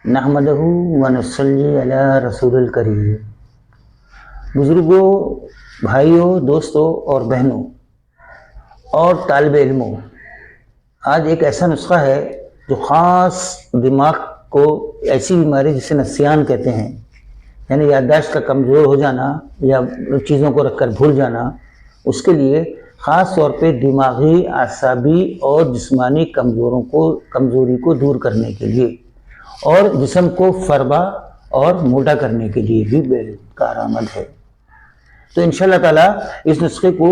نحمدہ و نصلی علی رسول الکریم۔ بزرگوں، بھائیوں، دوستوں اور بہنوں اور طالب علموں، آج ایک ایسا نسخہ ہے جو خاص دماغ کو ایسی بیماری جسے نسیان کہتے ہیں، یعنی یادداشت کا کمزور ہو جانا یا چیزوں کو رکھ کر بھول جانا، اس کے لیے خاص طور پہ دماغی، اعصابی اور جسمانی کمزوری کو دور کرنے کے لیے اور جسم کو فربا اور موٹا کرنے کے لیے بھی بے کارآمد ہے۔ تو انشاءاللہ تعالیٰ اس نسخے کو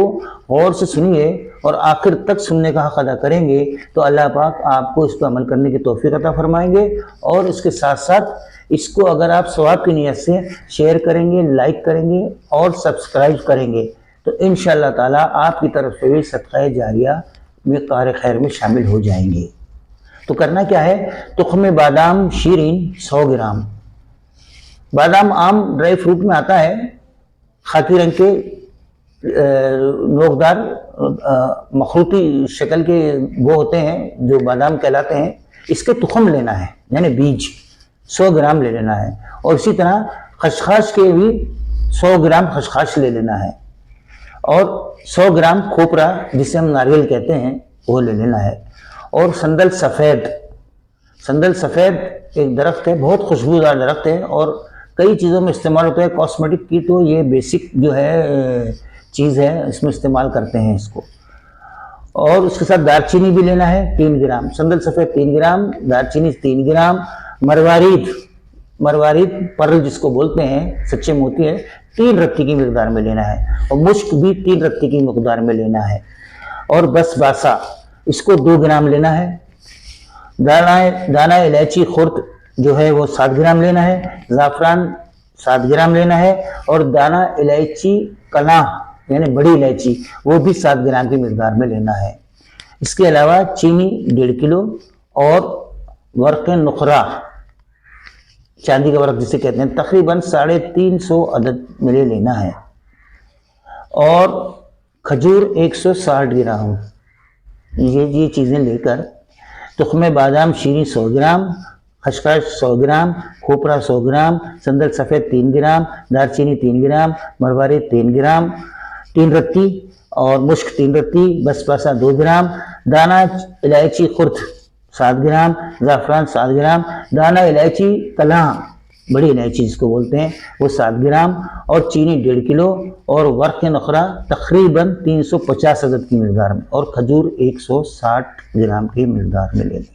غور سے سنیے اور آخر تک سننے کا حق ادا کریں گے تو اللہ پاک آپ کو اس پر عمل کرنے کی توفیق عطا فرمائیں گے، اور اس کے ساتھ ساتھ اس کو اگر آپ ثواب کی نیت سے شیئر کریں گے، لائک کریں گے اور سبسکرائب کریں گے تو انشاءاللہ تعالیٰ آپ کی طرف سے بھی صدقہ جاریہ میں کار خیر میں شامل ہو جائیں گے۔ تو کرنا کیا ہے؟ تخم بادام شیرین 100 گرام۔ بادام عام ڈرائی فروٹ میں آتا ہے، خاکی رنگ کے نوکدار مخروطی شکل کے وہ ہوتے ہیں جو بادام کہلاتے ہیں۔ اس کے تخم لینا ہے، یعنی بیج 100 گرام لے لینا ہے، اور اسی طرح خشخاش کے بھی 100 گرام خشخاش لے لینا ہے، اور 100 گرام کھوپرا جسے ہم ناریل کہتے ہیں وہ لے لینا ہے، اور سندل سفید ایک درخت ہے، بہت خوشبودار درخت ہے اور کئی چیزوں میں استعمال ہوتا ہے۔ کاسمیٹک کی تو یہ بیسک جو ہے چیز ہے، اس میں استعمال کرتے ہیں اس کو۔ اور اس کے ساتھ دارچینی بھی لینا ہے 3 گرام، سندل سفید 3 گرام، دارچینی 3 گرام، مروارید پرل جس کو بولتے ہیں، سچے موتی ہے، 3 رتی کی مقدار میں لینا ہے، اور مشک بھی 3 رتی کی مقدار میں لینا ہے، اور بس باسا اس کو 2 گرام لینا ہے۔ دانہ الائچی خرد جو ہے وہ 7 گرام لینا ہے، زعفران 7 گرام لینا ہے، اور دانہ الائچی کلاں یعنی بڑی الائچی وہ بھی 7 گرام کی مقدار میں لینا ہے۔ اس کے علاوہ چینی 1.5 کلو اور ورق نخرا، چاندی کا ورق جسے کہتے ہیں، تقریباً 350 عدد ملے لینا ہے، اور کھجور 160 گرام۔ یہ چیزیں لے کر تخم بادام شیرین 100 گرام، خشخاش 100 گرام، کھوپرا 100 گرام، سندل سفید 3 گرام، دارچینی 3 گرام، مروارید 3 گرام 3 رتی، اور مشک 3 رتی، بسباسا 2 گرام، دانہ الائچی خرد 7 گرام، زعفران 7 گرام، دانہ الائچی کلاں بڑی الائچی جس کو بولتے ہیں وہ 7 گرام، اور چینی 1.5 کلو، اور ورق نخرا تقریباً 350 عدد کی مقدار میں، اور کھجور 160 گرام کی مقدار میں لے لیں۔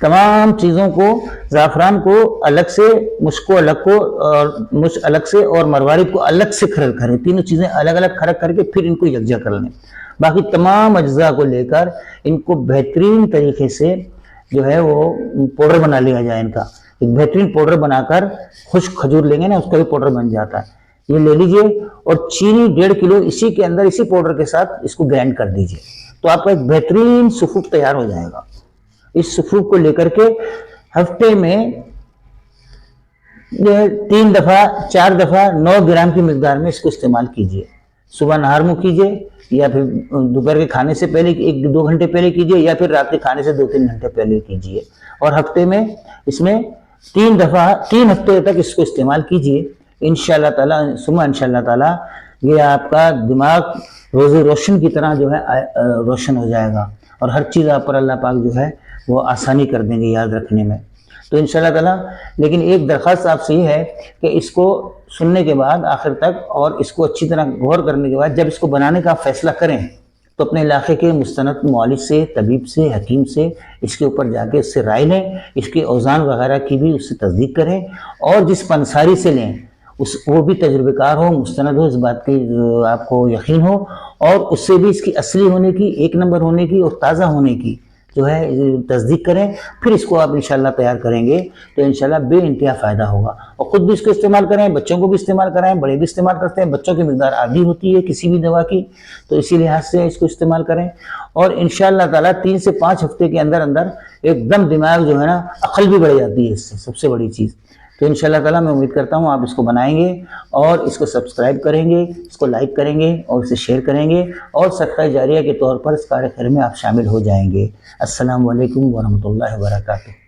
تمام چیزوں کو، زعفران کو الگ سے، مشک کو الگ کو، اور مشک الگ سے، اور مروارید کو الگ سے کھرک کریں، تینوں چیزیں الگ الگ کھرک کر کے پھر ان کو یکجا کر لیں۔ باقی تمام اجزاء کو لے کر ان کو بہترین طریقے سے جو ہے وہ پاؤڈر بنا لیا جائے۔ ان کا ایک بہترین پاؤڈر بنا کر، خشک کھجور لیں گے نا، اس کا بھی پاؤڈر بن جاتا ہے، یہ لے لیجئے، اور چینی 1.5 کلو اسی کے اندر، اسی پاؤڈر کے ساتھ اس کو گرائنڈ کر دیجئے، تو آپ کا ایک بہترین سفوف تیار ہو جائے گا۔ اس سفوف کو لے کر کے ہفتے میں 3 دفعہ 4 دفعہ 9 گرام کی مقدار میں اس کو استعمال کیجئے۔ صبح نہار منہ کیجئے، یا پھر دوپہر کے کھانے سے پہلے 1-2 گھنٹے پہلے کیجئے، یا پھر رات کے کھانے سے 2-3 گھنٹے پہلے کیجئے، اور ہفتے میں اس میں 3 دفعہ 3 ہفتے تک اس کو استعمال کیجئے۔ انشاءاللہ تعالیٰ انشاءاللہ تعالیٰ یہ آپ کا دماغ روز روشن کی طرح جو ہے روشن ہو جائے گا، اور ہر چیز آپ پر اللہ پاک جو ہے وہ آسانی کر دیں گے یاد رکھنے میں۔ تو انشاءاللہ تعالیٰ، لیکن ایک درخواست آپ سے یہ ہے کہ اس کو سننے کے بعد آخر تک، اور اس کو اچھی طرح غور کرنے کے بعد، جب اس کو بنانے کا فیصلہ کریں تو اپنے علاقے کے مستند معالج سے، طبیب سے، حکیم سے اس کے اوپر جا کے اس سے رائے لیں، اس کے اوزان وغیرہ کی بھی اس سے تصدیق کریں، اور جس پنساری سے لیں وہ بھی تجربہ کار ہو، مستند ہو، اس بات کی آپ کو یقین ہو، اور اس سے بھی اس کی اصلی ہونے کی، 1 نمبر ہونے کی اور تازہ ہونے کی جو ہے تصدیق کریں، پھر اس کو آپ انشاءاللہ تیار کریں گے تو انشاءاللہ بے انتہا فائدہ ہوگا۔ اور خود بھی اس کو استعمال کریں، بچوں کو بھی استعمال کرائیں، بڑے بھی استعمال کرتے ہیں، بچوں کی مقدار آدھی ہوتی ہے کسی بھی دوا کی، تو اسی لحاظ سے اس کو استعمال کریں، اور انشاءاللہ تعالیٰ 3 سے 5 ہفتے کے اندر ایک دم دماغ جو ہے نا، عقل بھی بڑھ جاتی ہے اس سے، سب سے بڑی چیز۔ تو انشاءاللہ تعالیٰ میں امید کرتا ہوں آپ اس کو بنائیں گے، اور اس کو سبسکرائب کریں گے، اس کو لائک کریں گے، اور اسے شیئر کریں گے، اور صدقہ جاریہ کے طور پر اس کار خیر میں آپ شامل ہو جائیں گے۔ السلام علیکم ورحمۃ اللہ وبرکاتہ۔